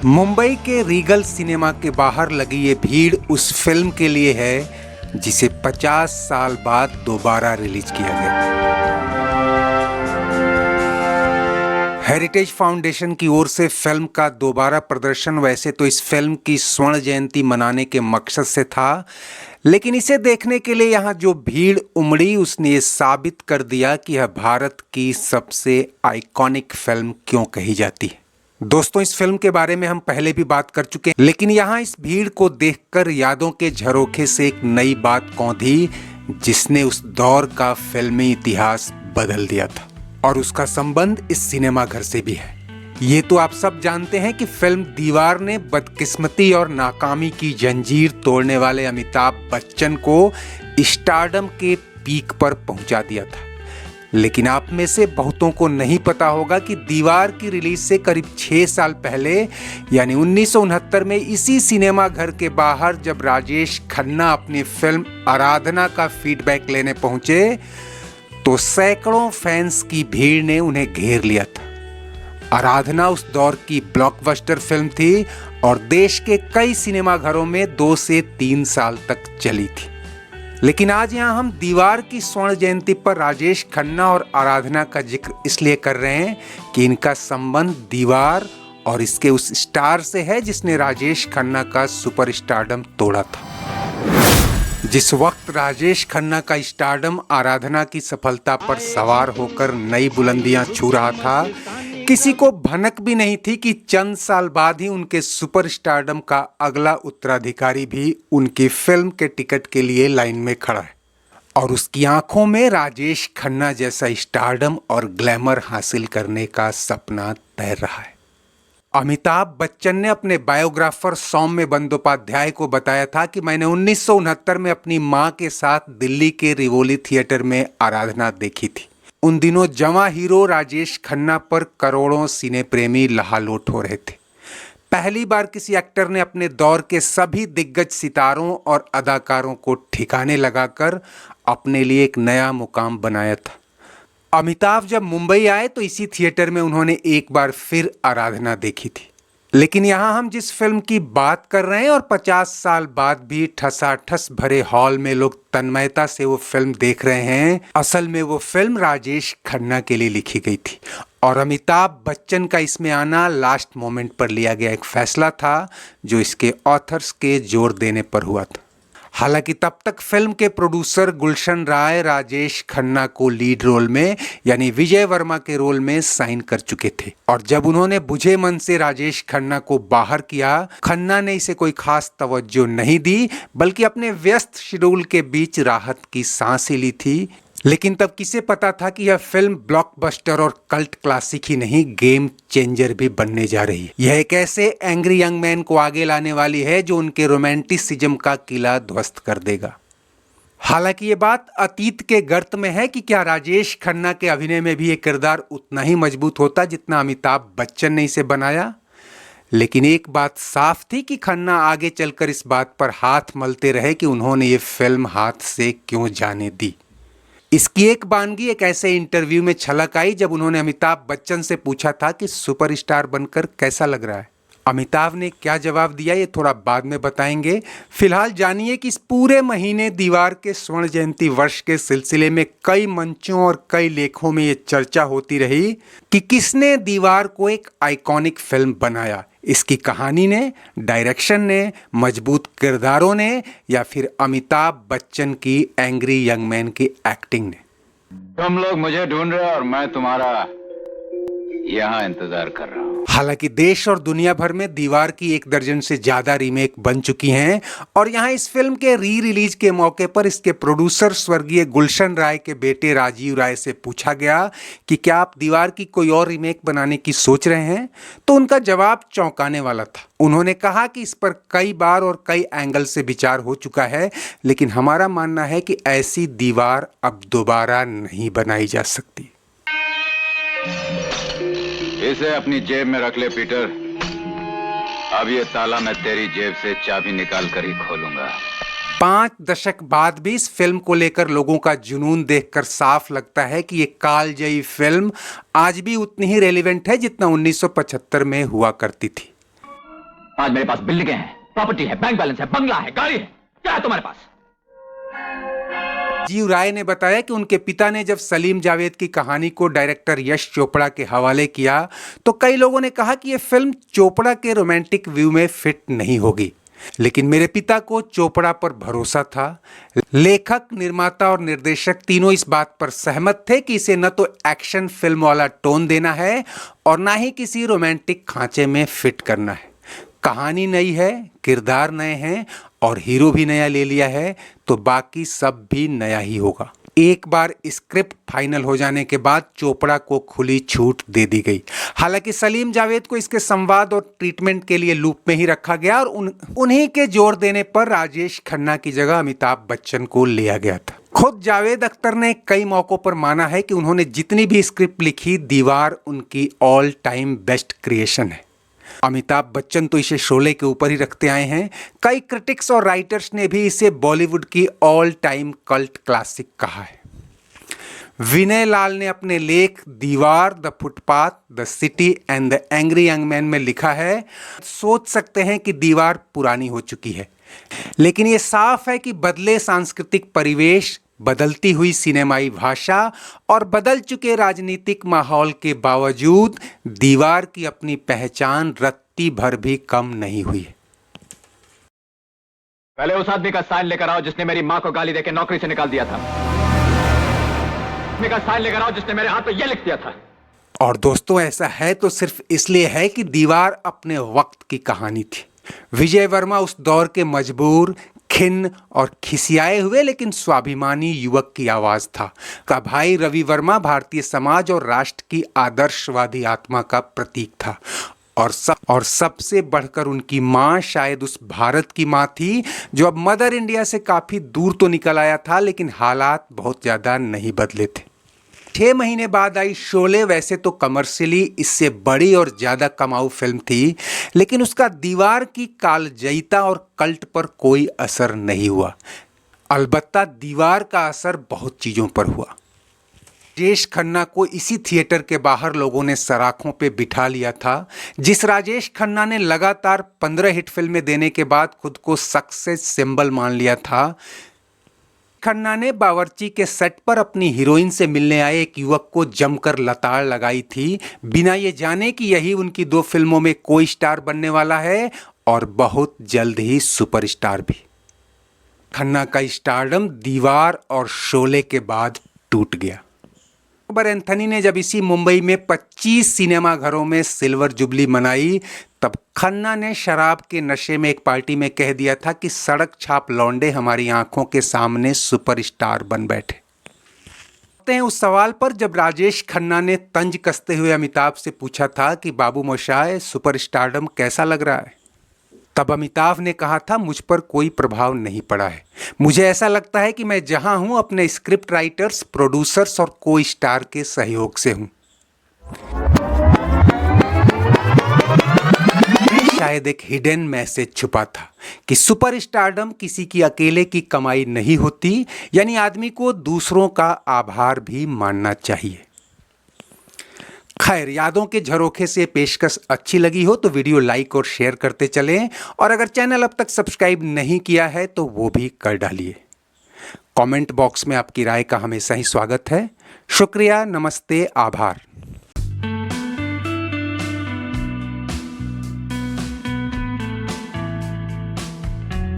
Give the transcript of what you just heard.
मुंबई के Regal cinema के बाहर लगी ये भीड़ उस फिल्म के लिए है जिसे 50 साल बाद दोबारा रिलीज किया गया। हेरिटेज फाउंडेशन की ओर से फिल्म का दोबारा प्रदर्शन वैसे तो इस फिल्म की स्वर्ण जयंती मनाने के मकसद से था, लेकिन इसे देखने के लिए यहाँ जो भीड़ उमड़ी उसने ये साबित कर दिया कि यह भारत की सबसे आइकॉनिक फिल्म क्यों कही जाती है। दोस्तों, इस फिल्म के बारे में हम पहले भी बात कर चुके हैं, लेकिन यहाँ इस भीड़ को देखकर यादों के झरोखे से एक नई बात कौंधी जिसने उस दौर का फिल्मी इतिहास बदल दिया था, और उसका संबंध इस सिनेमा घर से भी है। ये तो आप सब जानते हैं कि फिल्म दीवार ने बदकिस्मती और नाकामी की जंजीर तोड़ने वाले अमिताभ बच्चन को स्टारडम के पीक पर पहुंचा दिया था। लेकिन आप में से बहुतों को नहीं पता होगा कि दीवार की रिलीज से करीब 6 साल पहले यानी 1969 में इसी सिनेमा घर के बाहर जब राजेश खन्ना अपनी फिल्म आराधना का फीडबैक लेने पहुंचे तो सैकड़ों फैंस की भीड़ ने उन्हें घेर लिया था। आराधना उस दौर की ब्लॉकबस्टर फिल्म थी और देश के कई सिनेमा घरों में 2 से 3 साल तक चली थी। लेकिन आज यहाँ हम दीवार की स्वर्ण जयंती पर राजेश खन्ना और आराधना का जिक्र इसलिए कर रहे हैं कि इनका संबंध दीवार और इसके उस स्टार से है जिसने राजेश खन्ना का सुपरस्टारडम तोड़ा था। जिस वक्त राजेश खन्ना का स्टारडम आराधना की सफलता पर सवार होकर नई बुलंदियां छू रहा था, किसी को भनक भी नहीं थी कि चंद साल बाद ही उनके सुपरस्टारडम का अगला उत्तराधिकारी भी उनकी फिल्म के टिकट के लिए लाइन में खड़ा है और उसकी आंखों में राजेश खन्ना जैसा स्टारडम और ग्लैमर हासिल करने का सपना तैर रहा है। अमिताभ बच्चन ने अपने बायोग्राफर सौम्य बंदोपाध्याय को बताया था कि मैंने 1969 में अपनी मां के साथ दिल्ली के रिवोली थिएटर में आराधना देखी थी। उन दिनों जवां हीरो राजेश खन्ना पर करोड़ों सिने प्रेमी लहालोट हो रहे थे। पहली बार किसी एक्टर ने अपने दौर के सभी दिग्गज सितारों और अदाकारों को ठिकाने लगाकर अपने लिए एक नया मुकाम बनाया था। अमिताभ जब मुंबई आए तो इसी थिएटर में उन्होंने एक बार फिर आराधना देखी थी। लेकिन यहाँ हम जिस फिल्म की बात कर रहे हैं और 50 साल बाद भी ठसाठस भरे हॉल में लोग तन्मयता से वो फिल्म देख रहे हैं, असल में वो फिल्म राजेश खन्ना के लिए लिखी गई थी और अमिताभ बच्चन का इसमें आना लास्ट मोमेंट पर लिया गया एक फैसला था जो इसके ऑथर्स के जोर देने पर हुआ था। हालांकि तब तक फिल्म के प्रोड्यूसर गुलशन राय राजेश खन्ना को लीड रोल में यानी विजय वर्मा के रोल में साइन कर चुके थे और जब उन्होंने बुझे मन से राजेश खन्ना को बाहर किया, खन्ना ने इसे कोई खास तवज्जो नहीं दी बल्कि अपने व्यस्त शेड्यूल के बीच राहत की सांस ही ली थी। लेकिन तब किसे पता था कि यह फिल्म ब्लॉकबस्टर और कल्ट क्लासिक ही नहीं, गेम चेंजर भी बनने जा रही है। यह एक ऐसे एंग्री यंग मैन को आगे लाने वाली है जो उनके रोमांटिसिज्म का किला ध्वस्त कर देगा। हालांकि ये बात अतीत के गर्त में है कि क्या राजेश खन्ना के अभिनय में भी ये किरदार उतना ही मजबूत होता जितना अमिताभ बच्चन ने इसे बनाया। लेकिन एक बात साफ थी कि खन्ना आगे चलकर इस बात पर हाथ मलते रहे कि उन्होंने ये फिल्म हाथ से क्यों जाने दी। इसकी एक बानगी एक ऐसे इंटरव्यू में छलक आई जब उन्होंने अमिताभ बच्चन से पूछा था कि सुपरस्टार बनकर कैसा लग रहा है। अमिताभ ने क्या जवाब दिया ये थोड़ा बाद में बताएंगे। फिलहाल जानिए कि इस पूरे महीने दीवार के स्वर्ण जयंती वर्ष के सिलसिले में कई मंचों और कई लेखों में ये चर्चा होती रही कि किसने दीवार को एक आइकॉनिक फिल्म बनाया। इसकी कहानी ने, डायरेक्शन ने, मजबूत किरदारों ने या फिर अमिताभ बच्चन की एंग्री यंग मैन की एक्टिंग ने। तुम लोग मुझे ढूंढ रहे हो और मैं तुम्हारा यहाँ इंतजार कर रहा हूँ। हालांकि देश और दुनिया भर में दीवार की 1 दर्जन से ज्यादा रीमेक बन चुकी हैं और यहाँ इस फिल्म के री रिलीज के मौके पर इसके प्रोड्यूसर स्वर्गीय गुलशन राय के बेटे राजीव राय से पूछा गया कि क्या आप दीवार की कोई और रीमेक बनाने की सोच रहे हैं, तो उनका जवाब चौंकाने वाला था। उन्होंने कहा कि इस पर कई बार और कई एंगल से विचार हो चुका है, लेकिन हमारा मानना है कि ऐसी दीवार अब दोबारा नहीं बनाई जा सकती। इसे अपनी जेब में रख ले पीटर। अब ये ताला मैं तेरी जेब से चाबी निकाल कर ही खोलूंगा। 5 दशक बाद भी इस फिल्म को लेकर लोगों का जुनून देखकर साफ लगता है कि ये कालजयी फिल्म आज भी उतनी ही रेलेवेंट है जितना 1975 में हुआ करती थी। आज मेरे पास बिल्डिंगें हैं, प्रॉपर्टी है, बैंक बैलेंस है, बंगला है, गाड़ी है। क्या है तुम्हारे पास? जीव राय ने बताया कि उनके पिता ने जब सलीम जावेद की कहानी को डायरेक्टर यश चोपड़ा के हवाले किया तो कई लोगों ने कहा कि यह फिल्म चोपड़ा के रोमांटिक व्यू में फिट नहीं होगी, लेकिन मेरे पिता को चोपड़ा पर भरोसा था। लेखक, निर्माता और निर्देशक तीनों इस बात पर सहमत थे कि इसे न तो एक्शन फिल्म वाला टोन देना है और ना ही किसी रोमांटिक खांचे में फिट करना है। कहानी नई है, किरदार नए हैं और हीरो भी नया ले लिया है, तो बाकी सब भी नया ही होगा। एक बार स्क्रिप्ट फाइनल हो जाने के बाद चोपड़ा को खुली छूट दे दी गई। हालांकि सलीम जावेद को इसके संवाद और ट्रीटमेंट के लिए लूप में ही रखा गया और उन्हीं के जोर देने पर राजेश खन्ना की जगह अमिताभ बच्चन को लिया गया था। खुद जावेद अख्तर ने कई मौकों पर माना है कि उन्होंने जितनी भी स्क्रिप्ट लिखी, दीवार उनकी ऑल टाइम बेस्ट क्रिएशन है। अमिताभ बच्चन तो इसे शोले के ऊपर ही रखते आए हैं। कई क्रिटिक्स और राइटर्स ने भी इसे बॉलीवुड की ऑल टाइम कल्ट क्लासिक कहा है। विनय लाल ने अपने लेख दीवार, the footpath, the city and the angry young man में लिखा है, सोच सकते हैं कि दीवार पुरानी हो चुकी है, लेकिन ये साफ है कि बदले सांस्कृतिक परिवेश, बदलती हुई सिनेमाई भाषा और बदल चुके राजनीतिक माहौल के बावजूद दीवार की अपनी पहचान रत्ती भर भी कम नहीं हुई है। पहले उस आदमी का साइन लेकर आओ जिसने मेरी मां को गाली देकर नौकरी से निकाल दिया था। आदमी का साइन लेकर आओ जिसने मेरे हाथ पे यह लिख दिया था। और दोस्तों, ऐसा है तो सिर्फ इसलिए है कि दीवार अपने वक्त की कहानी थी। विजय वर्मा उस दौर के मजबूर, खिन्न और खिसियाए हुए लेकिन स्वाभिमानी युवक की आवाज था। का भाई रवि वर्मा भारतीय समाज और राष्ट्र की आदर्शवादी आत्मा का प्रतीक था। और सबसे बढ़कर उनकी मां शायद उस भारत की मां थी जो अब मदर इंडिया से काफी दूर तो निकल आया था, लेकिन हालात बहुत ज्यादा नहीं बदले थे। 6 महीने बाद आई शोले वैसे तो कमर्शियली इससे बड़ी और ज्यादा कमाऊ फिल्म थी, लेकिन उसका दीवार की कालजयिता और कल्ट पर कोई असर नहीं हुआ। अलबत्ता दीवार का असर बहुत चीजों पर हुआ। राजेश खन्ना को इसी थिएटर के बाहर लोगों ने सराखों पे बिठा लिया था। जिस राजेश खन्ना ने लगातार 15 हिट फिल्में देने के बाद खुद को सक्सेस सिंबल मान लिया था, खन्ना ने बावर्ची के सेट पर अपनी हीरोइन से मिलने आए एक युवक को जमकर लताड़ लगाई थी, बिना ये जाने कि यही उनकी 2 फिल्मों में कोई स्टार बनने वाला है और बहुत जल्द ही सुपरस्टार भी। खन्ना का स्टारडम दीवार और शोले के बाद टूट गया। अकबर एंथनी ने जब इसी मुंबई में 25 सिनेमा घरों में सिल्वर जुबली मनाई, तब खन्ना ने शराब के नशे में एक पार्टी में कह दिया था कि सड़क छाप लौंडे हमारी आंखों के सामने सुपरस्टार बन बैठे। उस सवाल पर जब राजेश खन्ना ने तंज कसते हुए अमिताभ से पूछा था कि बाबू मोशाय, सुपरस्टारडम कैसा लग रहा है, तब अमिताभ ने कहा था, मुझ पर कोई प्रभाव नहीं पड़ा है। मुझे ऐसा लगता है कि मैं जहां हूं अपने स्क्रिप्ट राइटर्स, प्रोड्यूसर्स और को स्टार के सहयोग से हूं। शायद एक हिडन मैसेज छुपा था कि सुपरस्टारडम किसी की अकेले की कमाई नहीं होती, यानी आदमी को दूसरों का आभार भी मानना चाहिए। खैर, यादों के झरोखे से पेशकश अच्छी लगी हो तो वीडियो लाइक और शेयर करते चलें, और अगर चैनल अब तक सब्सक्राइब नहीं किया है तो वो भी कर डालिए। कमेंट बॉक्स में आपकी राय का हमेशा ही स्वागत है। शुक्रिया, नमस्ते, आभार।